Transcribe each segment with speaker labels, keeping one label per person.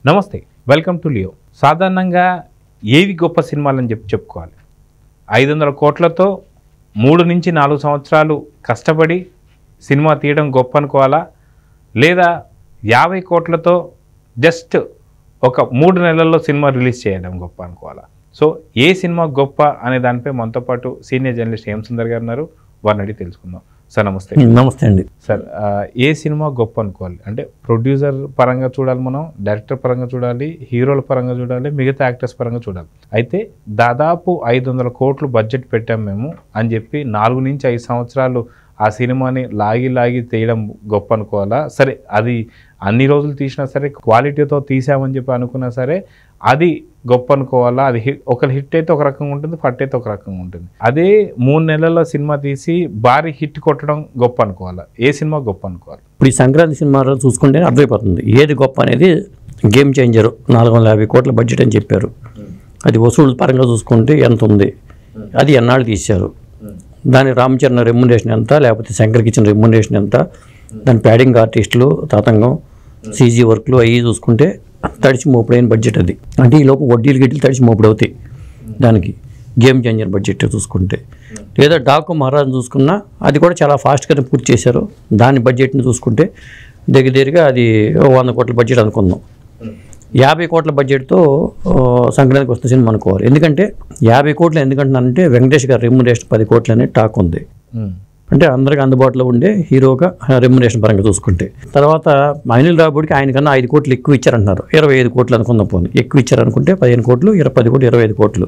Speaker 1: నమస్తే, welcome to Leo. సాధారణంగా ఏవి గొప్ప సినిమాలని చెప్పుకోవాలి. 500 కోట్లతో 3 నుంచి 4 సంవత్సరాలు కష్టపడి సినిమా తీయడం గొప్ప అనుకోవాలా, లేదా 50 కోట్లతో జస్ట్ ఒక 3 నెలల్లో సినిమా రిలీజ్ చేయడం గొప్ప అనుకోవాలా? సో ఏ సినిమా గొప్ప అనే దానిపై మనతో పాటు సీనియర్ జర్నలిస్ట్ ఎం సుందర్ గారు ఉన్నారు. వారిని అడిగి తెలుసుకుందాం. సార్ నమస్తే.
Speaker 2: నమస్తే అండి.
Speaker 1: సార్, ఏ సినిమా గొప్ప అనుకోవాలి అంటే ప్రొడ్యూసర్ పరంగా చూడాలి, మనం డైరెక్టర్ పరంగా చూడాలి, హీరోల పరంగా చూడాలి, మిగతా యాక్టర్స్ పరంగా చూడాలి. అయితే దాదాపు 500 కోట్లు బడ్జెట్ పెట్టాం మేము అని చెప్పి 4 నుంచి 5 సంవత్సరాలు ఆ సినిమాని లాగి తీయడం గొప్ప అనుకోవాలా? సరే, అది అన్ని రోజులు తీసినా సరే క్వాలిటీతో తీసామని చెప్పి అనుకున్నా సరే అది గొప్ప అనుకోవాలా? అది ఒక హిట్ అయితే ఒక రకంగా ఉంటుంది, ఫట్ అయితే ఒక రకంగా ఉంటుంది. అదే 3 నెలల్లో సినిమా తీసి భారీ హిట్ కొట్టడం గొప్ప అనుకోవాలా? ఏ సినిమా గొప్ప అనుకోవాలి?
Speaker 2: ఇప్పుడు ఈ సంక్రాంతి సినిమాలో చూసుకుంటే అర్థమైపోతుంది ఏది గొప్ప అనేది. గేమ్ చేంజర్ 450 కోట్ల బడ్జెట్ అని చెప్పారు. అది వసూలు పరంగా చూసుకుంటే ఎంత ఉంది, అది ఎన్నాళ్ళు తీశారు, దాని రామ్ చరణ్ రెమ్యునరేషన్ ఎంత, లేకపోతే శంకర్కి ఇచ్చిన రెమ్యునరేషన్ ఎంత, దాని ప్యాడింగ్ ఆర్టిస్టులు, తతంగం, సీజీ వర్క్లు అవి చూసుకుంటే తడిచి మోపుడైన బడ్జెట్ అది. అంటే ఈ లోపు వడ్డీలు గిడ్డీలు తడిచి మోపుడు అవుతాయి దానికి. గేమ్ చేంజర్ బడ్జెట్ చూసుకుంటే, లేదా డాకు మహారాజ్ చూసుకున్నా అది కూడా చాలా ఫాస్ట్గానే పూర్తి చేశారు. దాని బడ్జెట్ని చూసుకుంటే దగ్గరగా అది 100 కోట్ల బడ్జెట్ అనుకుందాం. 50 కోట్ల బడ్జెట్తో సంక్రాంతికి వస్తున్న సినిమా అనుకోవాలి. ఎందుకంటే 50 కోట్లు ఎందుకంటున్నానంటే వెంకటేష్ గారు రెమ్యునరేషన్ 10 కోట్లు అనే టాక్ ఉంది. అంటే అందరికి అందుబాటులో ఉండే హీరోగా రెమ్యునరేషన్ పరంగా చూసుకుంటే. తర్వాత అనిల్ రావుడికి ఆయనకన్నా 5 కోట్లు ఎక్కువ ఇచ్చారంటున్నారు. 25 కోట్లు అనుకుందాం. పోనీ ఎక్కువ ఇచ్చారనుకుంటే 15 కోట్లు, 10 కోట్లు, 25 కోట్లు.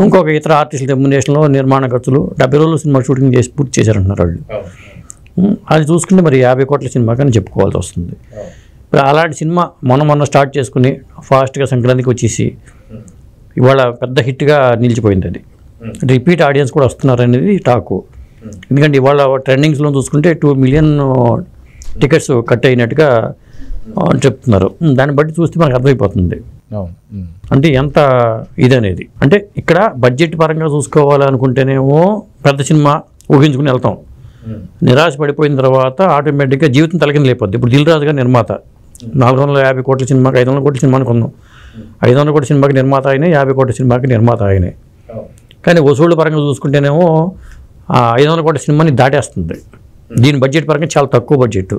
Speaker 2: ఇంకొక ఇతర ఆర్టిస్టుల రెమ్యునరేషన్లో నిర్మాణ ఖర్చులు 70 రోజులు సినిమా షూటింగ్ చేసి పూర్తి చేశారంటున్నారు వాళ్ళు. అది చూసుకుంటే మరి 50 కోట్ల సినిమా కానీ చెప్పుకోవాల్సి వస్తుంది. అలాంటి సినిమా మొన్న స్టార్ట్ చేసుకుని ఫాస్ట్గా సంక్రాంతికి వచ్చేసి ఇవాళ పెద్ద హిట్గా నిలిచిపోయింది. అది రిపీట్ ఆడియన్స్ కూడా వస్తున్నారు అనేది టాకు. ఎందుకంటే ఇవాళ ట్రెండింగ్స్లో చూసుకుంటే 2 మిలియన్ టికెట్స్ కట్ అయినట్టుగా చెప్తున్నారు. దాన్ని బట్టి చూస్తే మనకు అర్థమైపోతుంది అంటే ఎంత ఇదనేది. అంటే ఇక్కడ బడ్జెట్ పరంగా చూసుకోవాలనుకుంటేనేమో పెద్ద సినిమా ఊహించుకుని వెళ్తాం. నిరాశ పడిపోయిన తర్వాత ఆటోమేటిక్గా జీవితం తలకింద లేకపోద్ది. ఇప్పుడు దిల్ రాజు గారు నిర్మాత 450 కోట్ల సినిమాకి 500 కోట్ల సినిమా అనుకుందాం. 500 కోట్ల సినిమాకి నిర్మాత ఆయనే, 50 కోట్ల సినిమాకి నిర్మాత ఆయనే. కానీ వసూళ్ళ పరంగా చూసుకుంటేనేమో 500 కోట్ల సినిమాని దాటేస్తుంది. దీని బడ్జెట్ పరంగా చాలా తక్కువ బడ్జెట్.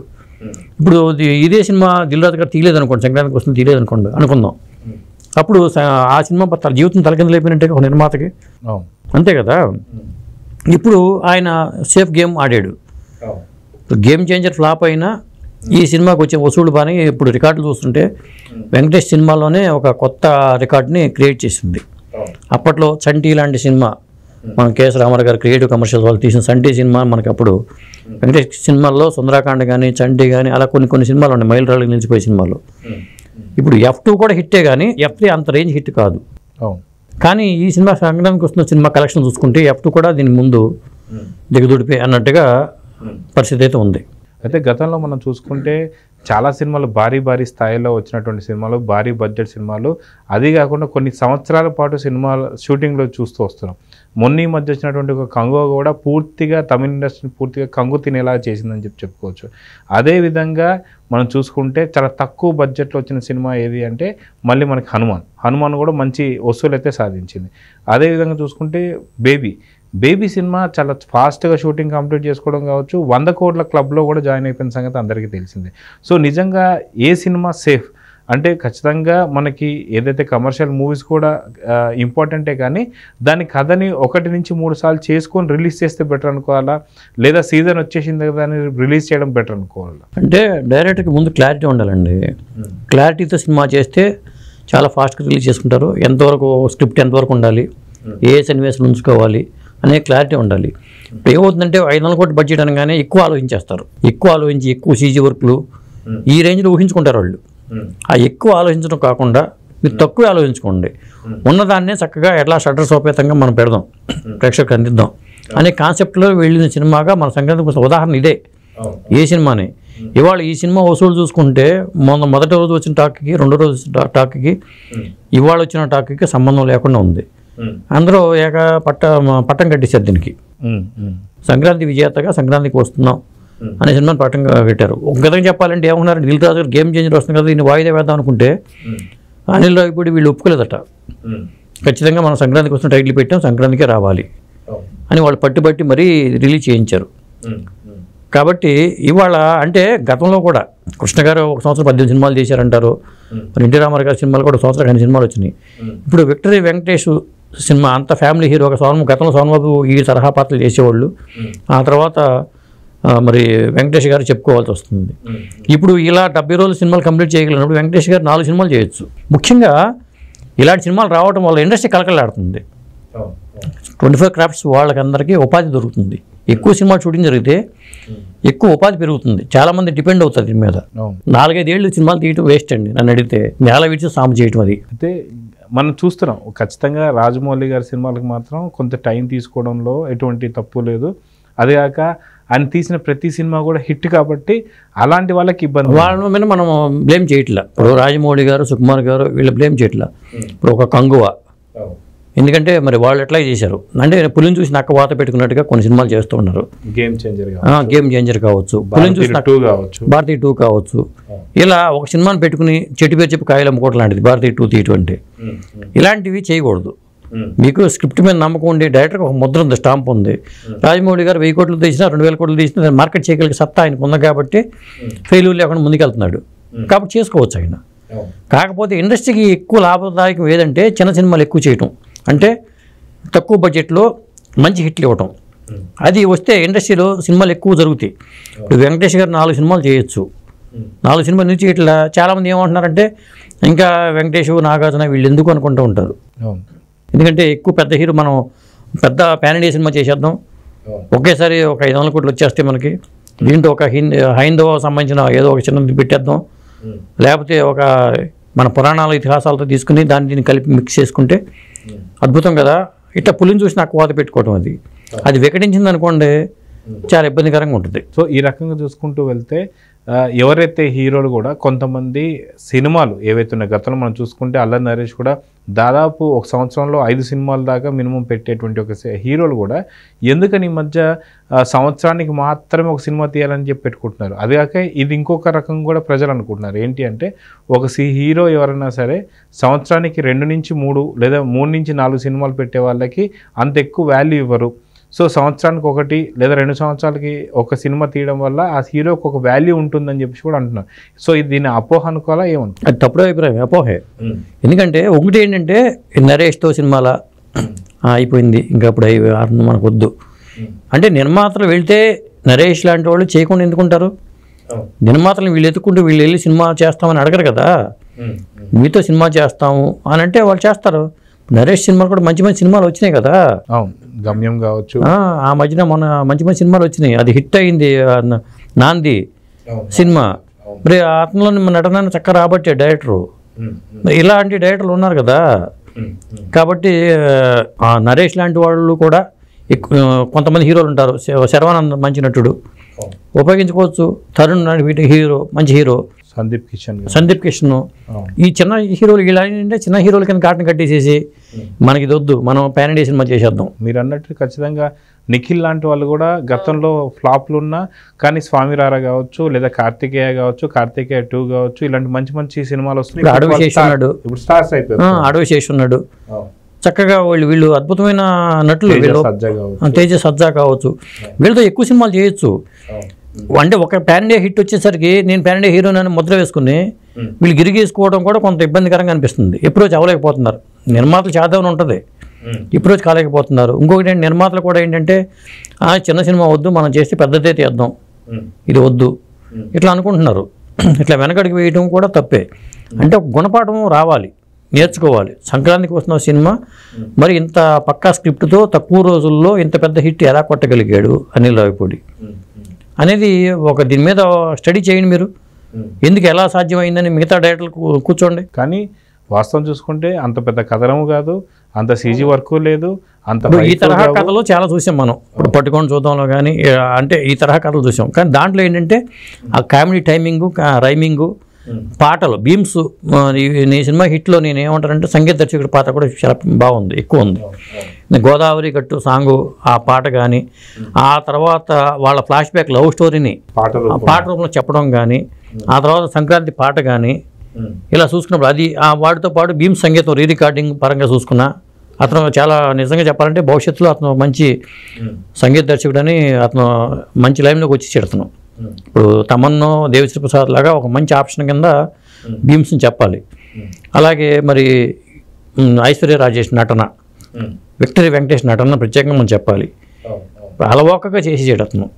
Speaker 2: ఇప్పుడు ఇదే సినిమా దిల్ రాజు గారు తీయలేదు అనుకోండి, సంక్రాంతికి వస్తుంది తీయలేదు అనుకుందాం. అప్పుడు ఆ సినిమా జీవితం తలకింద లేపినట్టే ఒక నిర్మాతకి, అంతే కదా. ఇప్పుడు ఆయన సేఫ్ గేమ్ ఆడాడు. గేమ్ చేంజర్ ఫ్లాప్ అయినా ఈ సినిమాకి వచ్చే వసూళ్ళు బాగా ఇప్పుడు రికార్డులు చూస్తుంటే వెంకటేష్ సినిమాలోనే ఒక కొత్త రికార్డుని క్రియేట్ చేసింది. అప్పట్లో చంటి లాంటి సినిమా, మన కేఎస్ రామారావు గారు క్రియేటివ్ కమర్షియల్స్ వాళ్ళు తీసిన చంటి సినిమా మనకి అప్పుడు వెంకటేష్ సినిమాల్లో సుందరాకాండ కానీ చంటి కానీ అలా కొన్ని సినిమాలు ఉన్నాయి మైలురాళ్ళకి నిలిచిపోయే సినిమాలు. ఇప్పుడు F2 కూడా హిట్టే కానీ F3 అంత రేంజ్ హిట్ కాదు. కానీ ఈ సినిమా సంక్రాంతికి వస్తున్న సినిమా కలెక్షన్ చూసుకుంటే F2 కూడా దీని ముందు దిగదుడిపే అన్నట్టుగా పరిస్థితి అయితే ఉంది.
Speaker 1: అయితే గతంలో మనం చూసుకుంటే చాలా సినిమాలు భారీ స్థాయిలో వచ్చినటువంటి సినిమాలు, భారీ బడ్జెట్ సినిమాలు, అది కాకుండా కొన్ని సంవత్సరాల పాటు సినిమాల షూటింగ్లో చూస్తూ వస్తున్నాం. మొన్న ఈ మధ్య వచ్చినటువంటి ఒక కంగువ కూడా పూర్తిగా తమిళ ఇండస్ట్రీని పూర్తిగా కంగు తినేలా చేసిందని చెప్పుకోవచ్చు. అదేవిధంగా మనం చూసుకుంటే చాలా తక్కువ బడ్జెట్లో వచ్చిన సినిమా ఏది అంటే మళ్ళీ మనకి హనుమాన్ కూడా మంచి వసూలు అయితే సాధించింది. అదేవిధంగా చూసుకుంటే బేబీ సినిమా చాలా ఫాస్ట్గా షూటింగ్ కంప్లీట్ చేసుకోవడం కావచ్చు, 100 కోట్ల క్లబ్లో కూడా జాయిన్ అయిపోయిన సంగతి అందరికీ తెలిసిందే. సో నిజంగా ఏ సినిమా సేఫ్ అంటే ఖచ్చితంగా మనకి ఏదైతే కమర్షియల్ మూవీస్ కూడా ఇంపార్టెంటే, కానీ దాని కథని 1 నుంచి 3 సార్లు చేసుకొని రిలీజ్ చేస్తే బెటర్ అనుకోవాలా, లేదా సీజన్ వచ్చేసింది కదా అని రిలీజ్ చేయడం బెటర్ అనుకోవాలా?
Speaker 2: అంటే డైరెక్ట్గా ముందు క్లారిటీ ఉండాలండి. క్లారిటీతో సినిమా చేస్తే చాలా ఫాస్ట్గా రిలీజ్ చేసుకుంటారు. ఎంతవరకు స్క్రిప్ట్ ఎంతవరకు ఉండాలి, ఏ సన్నివేశాలు ఉంచుకోవాలి అనే క్లారిటీ ఉండాలి. ఇప్పుడు ఏమవుతుందంటే 500 కోట్ల బడ్జెట్ అనగానే ఎక్కువ ఆలోచించేస్తారు. ఎక్కువ ఆలోచించి ఎక్కువ సీజీ వర్క్లు ఈ రేంజ్లో ఊహించుకుంటారు వాళ్ళు. ఆ ఎక్కువ ఆలోచించడం కాకుండా మీరు తక్కువ ఆలోచించుకోండి, ఉన్నదాన్నే చక్కగా ఎట్లా షట్టర్ సోపేతంగా మనం పెడదాం, ప్రేక్షకులకు అందిద్దాం అనే కాన్సెప్ట్లో వెళ్ళిన సినిమాగా మన సంక్రాంతి కోసం ఉదాహరణ ఇదే. ఏ సినిమాని ఇవాళ ఈ సినిమా వసూలు చూసుకుంటే మొదటి రోజు వచ్చిన టాక్కి, రెండో రోజు వచ్చిన టాక్కి, ఇవాళ వచ్చిన టాక్కి సంబంధం లేకుండా ఉంది. అందరూ పట్టం కట్టేశారు దీనికి. సంక్రాంతి విజేతగా సంక్రాంతికి వస్తున్నాం అనే సినిమాని పట్టంగా పెట్టారు. ఒక విధంగా చెప్పాలంటే ఏమన్నారు, దిల్ రాజు గారు గేమ్ చేంజర్ వస్తుంది కదా, దీన్ని వాయిదా వేద్దాం అనుకుంటే అనిల్ రావిపూడి వీళ్ళు ఒప్పుకోలేదట. ఖచ్చితంగా మనం సంక్రాంతికి వస్తున్న టైటిల్ పెట్టాం, సంక్రాంతికే రావాలి అని వాళ్ళు పట్టుబట్టి మరీ రిలీజ్ చేయించారు. కాబట్టి ఇవాళ అంటే గతంలో కూడా కృష్ణ గారు ఒక సంవత్సరం 18 సినిమాలు చేశారంటారు, మరి ఎన్టీ రామారావు గారి సినిమాలు కూడా సంవత్సరం 8 సినిమాలు వచ్చినాయి. ఇప్పుడు విక్టరీ వెంకటేష్ సినిమా అంత ఫ్యామిలీ హీరో, ఒక గతంలో సోమబాబు ఈ తరహా పాత్రలు చేసేవాళ్ళు, ఆ తర్వాత మరి వెంకటేష్ గారు చెప్పుకోవాల్సి వస్తుంది. ఇప్పుడు ఇలా 70 రోజులు సినిమాలు కంప్లీట్ చేయగలిగినప్పుడు వెంకటేష్ గారు 4 సినిమాలు చేయొచ్చు. ముఖ్యంగా ఇలాంటి సినిమాలు రావడం వల్ల ఇండస్ట్రీ కలకలాడుతుంది. 24 క్రాఫ్ట్స్ వాళ్ళకందరికీ ఉపాధి దొరుకుతుంది. ఎక్కువ సినిమా షూటింగ్ జరిగితే ఎక్కువ ఉపాధి పెరుగుతుంది. చాలామంది డిపెండ్ అవుతారు దీని మీద. 4-5 ఏళ్ళు సినిమాలు తీయటం వేస్ట్ అండి నన్ను అడిగితే, నేల విడిచి సాము చేయటం. అది
Speaker 1: అయితే మనం చూస్తున్నాం ఖచ్చితంగా రాజమౌళి గారి సినిమాలకు మాత్రం కొంత టైం తీసుకోవడంలో ఎటువంటి తప్పు లేదు. అదేగాక ఆయన తీసిన ప్రతి సినిమా కూడా హిట్ కాబట్టి అలాంటి వాళ్ళకి ఇబ్బంది,
Speaker 2: వాళ్ళ మీద మనం బ్లేమ్ చేయట్లా. ఇప్పుడు రాజమౌళి గారు, సుకుమార్ గారు వీళ్ళు బ్లేమ్ చేయట్లా. ఇప్పుడు ఒక కంగువ, ఎందుకంటే మరి వాళ్ళు ఎట్లా చేశారు అంటే పులిని చూసి నక్క వాత పెట్టుకున్నట్టుగా కొన్ని సినిమాలు చేస్తూ ఉన్నారు.
Speaker 1: గేమ్ చేంజర్ కావచ్చు,
Speaker 2: పులిని చూసి భారతీయ 2 కావచ్చు. ఇలా ఒక సినిమాని పెట్టుకుని చెట్టు పేరు చెప్పి కాయలు అమ్ముకోవడం లాంటిది భారతీయ 2 తీయటం అంటే. ఇలాంటివి చేయకూడదు. మీకు స్క్రిప్ట్ మీద నమ్మకం ఉండి డైరెక్టర్కి ఒక ముద్ర ఉంది, స్టాంప్ ఉంది. రాజమౌళి గారు 1000 కోట్లు తీసినా 2000 కోట్లు తీసినా మార్కెట్ చేయగలిగే సత్తా ఆయనకు ఉంది కాబట్టి ఫెయిల్యూర్ లేకుండా ముందుకెళ్తున్నాడు. కాబట్టి చేసుకోవచ్చు ఆయన. కాకపోతే ఇండస్ట్రీకి ఎక్కువ లాభదాయకం ఏదంటే చిన్న సినిమాలు ఎక్కువ చేయటం, అంటే తక్కువ బడ్జెట్లో మంచి హిట్లు ఇవ్వటం. అది వస్తే ఇండస్ట్రీలో సినిమాలు ఎక్కువ జరుగుతాయి. ఇప్పుడు వెంకటేష్ గారు 4 సినిమాలు చేయొచ్చు. 4 సినిమాలు నుంచి ఇట్లా చాలామంది ఏమంటున్నారంటే ఇంకా వెంకటేష్, నాగార్జున వీళ్ళు ఎందుకు అనుకుంటూ ఉంటారు. ఎందుకంటే ఎక్కువ పెద్ద హీరో, మనం పెద్ద పాన్ ఇండియా సినిమా చేసేద్దాం, ఒకేసారి ఒక 500 కోట్లు వచ్చేస్తే మనకి, దీంట్లో ఒక హైందవ సంబంధించిన ఏదో ఒక చిన్నది పెట్టేద్దాం, లేకపోతే ఒక మన పురాణాల ఇతిహాసాలతో తీసుకుని దీన్ని కలిపి మిక్స్ చేసుకుంటే అద్భుతం కదా. ఇట్లా పులిని చూసి నాకు వాత పెట్టుకోవటం, అది వికటించింది అనుకోండి చాలా ఇబ్బందికరంగా ఉంటుంది.
Speaker 1: సో ఈ రకంగా చూసుకుంటూ వెళ్తే ఎవరైతే హీరోలు కూడా కొంతమంది సినిమాలు ఏవైతే ఉన్నాయో, గతంలో మనం చూసుకుంటే అల్లరి నరేష్ కూడా దాదాపు ఒక సంవత్సరంలో 5 సినిమాల దాకా మినిమం పెట్టేటువంటి ఒక హీరోలు కూడా ఎందుకని ఈ మధ్య సంవత్సరానికి మాత్రమే ఒక సినిమా తీయాలని చెప్పి పెట్టుకుంటున్నారు. అది కాక ఇది ఇంకొక రకం కూడా ప్రజలు అనుకుంటున్నారు ఏంటి అంటే, ఒక హీరో ఎవరైనా సరే సంవత్సరానికి 2 నుంచి 3 లేదా 3 నుంచి 4 సినిమాలు పెట్టే వాళ్ళకి అంత ఎక్కువ వాల్యూ ఇవ్వరు. సో సంవత్సరానికి 1 లేదా 2 సంవత్సరాలకి ఒక సినిమా తీయడం వల్ల ఆ హీరోకి ఒక వాల్యూ ఉంటుందని చెప్పి కూడా అంటున్నారు. సో ఇది దీన్ని అపోహ అనుకోవాలా ఏమంటారు?
Speaker 2: అది తప్పుడు అభిప్రాయం, అపోహే. ఎందుకంటే ఒకటి ఏంటంటే నరేష్తో సినిమాల అయిపోయింది, ఇంకా అప్పుడు మనకు వద్దు అంటే నిర్మాతలు వెళ్తే నరేష్ లాంటి వాళ్ళు చేయకుండా ఎందుకుంటారు? నిర్మాతలు వీళ్ళు ఎత్తుకుంటూ వీళ్ళు వెళ్ళి సినిమా చేస్తామని అడగరు కదా. మీతో సినిమా చేస్తాము అని అంటే వాళ్ళు చేస్తారు. నరేష్ సినిమాలు కూడా మంచి మంచి సినిమాలు వచ్చినాయి కదా.
Speaker 1: గమ్యం కావచ్చు,
Speaker 2: ఆ మధ్యన మొన్న మంచి మంచి సినిమాలు వచ్చినాయి, అది హిట్ అయింది. నాంది సినిమా, మరి అతనిలో నటనని చక్కగా రాబట్టే డైరెక్టరు. ఇలాంటి డైరెక్టర్లు ఉన్నారు కదా. కాబట్టి నరేష్ లాంటి వాళ్ళు కూడా కొంతమంది హీరోలు ఉంటారు. శర్వానంద్ మంచి నటుడు, ఉపయోగించుకోవచ్చు. తరుణ్ హీరో మంచి హీరో, సందీప్ కిషన్. ఈ చిన్న హీరోలు ఇలా ఏంటంటే చిన్న హీరోల కింద కాటన్ కట్టేసేసి మనకి ఇది వద్దు, మనం పాన్ ఇండియా సినిమా చేసేద్దాం.
Speaker 1: మీరు అన్నట్టు ఖచ్చితంగా నిఖిల్ లాంటి వాళ్ళు కూడా గతంలో ఫ్లాప్లు ఉన్నా కానీ స్వామిరారా కావచ్చు, లేదా కార్తికేయ కావచ్చు, కార్తికేయ 2 కావచ్చు, ఇలాంటి మంచి మంచి సినిమాలు వస్తున్నాయి.
Speaker 2: అడవి శేష్ ఉన్నాడు,
Speaker 1: ఇప్పుడు స్టార్స్ అయిపోయారు.
Speaker 2: అడవి శేష్ ఉన్నాడు, చక్కగా వీళ్ళు అద్భుతమైన నటులు. తేజ సజ్జా కావచ్చు, వీళ్ళతో ఎక్కువ సినిమాలు చేయొచ్చు. అంటే ఒక పాన్ ఇండియా హిట్ వచ్చేసరికి నేను పాన్ ఇండియా హీరోని ముద్ర వేసుకుని వీళ్ళు గిరిగేసుకోవడం కూడా కొంత ఇబ్బందికరంగా అనిపిస్తుంది. అప్రోచ్ అవ్వలేకపోతున్నారు. నిర్మాతలు చేద్దామని ఉంటుంది, అప్రోచ్ కాలేకపోతున్నారు. ఇంకొకటి ఏంటి, నిర్మాతలు కూడా ఏంటంటే చిన్న సినిమా వద్దు, మనం చేస్తే పెద్దదే తీద్దాం, ఇది వద్దు ఇట్లా అనుకుంటున్నారు. ఇట్లా వెనకడికి వేయడం కూడా తప్పే. అంటే ఒక గుణపాఠం రావాలి, నేర్చుకోవాలి. సంక్రాంతికి వస్తున్న సినిమా మరి ఇంత పక్కా స్క్రిప్ట్తో తక్కువ రోజుల్లో ఇంత పెద్ద హిట్ ఎలా కొట్టగలిగాడు అనిల్ రావిపూడి అనేది ఒక దీని మీద స్టడీ చేయండి మీరు. ఎందుకు ఎలా సాధ్యమైందని మిగతా డైరెక్టర్లు కూర్చోండి.
Speaker 1: కానీ వాస్తవం చూసుకుంటే అంత పెద్ద కథనము కాదు, అంత సీజీ వర్క్ లేదు, అంత
Speaker 2: ఈ తరహా కథలు చాలా చూసాం మనం. ఇప్పుడు పట్టుకొని చూద్దాంలో కానీ అంటే ఈ తరహా కథలు చూసాం. కానీ దాంట్లో ఏంటంటే ఆ కామెడీ టైమింగు, రైమింగు, పాటలు భీమ్స్ నీ సినిమా హిట్లో నేను ఏమంటానంటే సంగీత దర్శకుడి పాత్ర కూడా చాలా బాగుంది, ఎక్కువ ఉంది. గోదావరి గట్టు సాంగు ఆ పాట కానీ, ఆ తర్వాత వాళ్ళ ఫ్లాష్ బ్యాక్ లవ్ స్టోరీని పాట రూపంలో చెప్పడం కానీ, ఆ తర్వాత సంక్రాంతి పాట కానీ, ఇలా చూసుకున్నప్పుడు అది ఆ వాటితో పాటు భీమ్స్ సంగీతం రీ రికార్డింగ్ పరంగా చూసుకున్నా అతను చాలా నిజంగా చెప్పాలంటే భవిష్యత్తులో అతను మంచి సంగీత దర్శకుడని అతను మంచి లైన్లోకి వచ్చేసాడు. అతను ఇప్పుడు తమన్ను దేవిశ్రీ ప్రసాద్ లాగా ఒక మంచి ఆప్షన్ కింద భీమ్స్ని చెప్పాలి. అలాగే మరి ఐశ్వర్య రాజేష్ నటన, విక్టరీ వెంకటేష్ నటన ప్రత్యేకంగా మనం చెప్పాలి. అలవోకగా చేసేసాడు అతను,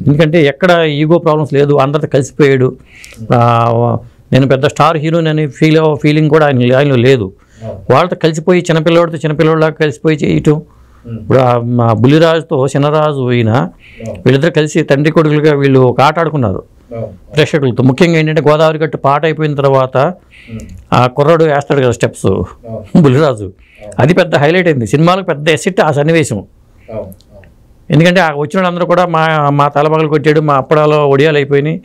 Speaker 2: ఎందుకంటే ఎక్కడ ఈగో ప్రాబ్లమ్స్ లేదు, అందరితో కలిసిపోయాడు. నేను పెద్ద స్టార్ హీరోని అని ఫీలింగ్ కూడా ఆయనలో లేదు. వాళ్ళతో కలిసిపోయి చిన్నపిల్లవాడిలాగా కలిసిపోయి చేయటం. ఇప్పుడు మా బుల్లిరాజుతో చిన్నరాజు ఈయన వీళ్ళిద్దరు కలిసి తండ్రి కొడుకులుగా వీళ్ళు ఒక ఆట ఆడుకున్నారు ప్రేక్షకులతో. ముఖ్యంగా ఏంటంటే గోదావరి గట్టు పాట అయిపోయిన తర్వాత ఆ కుర్రాడు వేస్తాడు కదా స్టెప్స్ బుల్లిరాజు, అది పెద్ద హైలైట్ అయింది సినిమాలకు, పెద్ద ఎసెట్ ఆ సన్నివేశం. ఎందుకంటే వచ్చిన వాళ్ళందరూ కూడా మా తలపగలు కొట్టాడు, మా అప్పడాలో ఒడియాలు అయిపోయినాయి,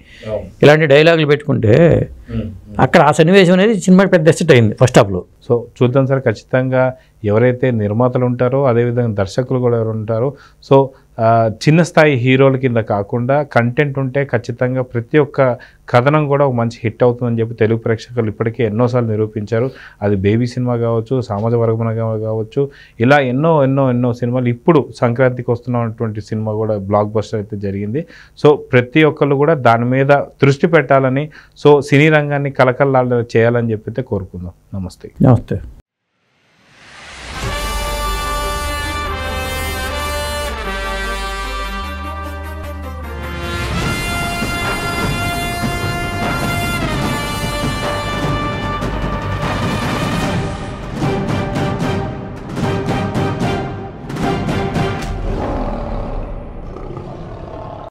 Speaker 2: ఇలాంటి డైలాగులు పెట్టుకుంటే అక్కడ ఆ సన్నివేశం అనేది సినిమాకి పెద్ద ఎసెట్ అయింది ఫస్ట్ హాఫ్లో.
Speaker 1: సో చూద్దాం సార్, ఖచ్చితంగా ఎవరైతే నిర్మాతలు ఉంటారో అదేవిధంగా దర్శకులు కూడా ఎవరు ఉంటారో, సో చిన్న స్థాయి హీరోల కింద కాకుండా కంటెంట్ ఉంటే ఖచ్చితంగా ప్రతి ఒక్క కథనం కూడా ఒక మంచి హిట్ అవుతుందని చెప్పి తెలుగు ప్రేక్షకులు ఇప్పటికే ఎన్నోసార్లు నిరూపించారు. అది బేబీ సినిమా కావచ్చు, సామాజిక వర్గం కావచ్చు, ఇలా ఎన్నో సినిమాలు. ఇప్పుడు సంక్రాంతికి వస్తున్నటువంటి సినిమా కూడా బ్లాక్ బస్టర్ అయితే జరిగింది. సో ప్రతి ఒక్కళ్ళు కూడా దాని మీద దృష్టి పెట్టాలని, సో సినీ రంగాన్ని కలకల్లాడేలా చేయాలని చెప్పి అయితే కోరుకుందాం. నమస్తే.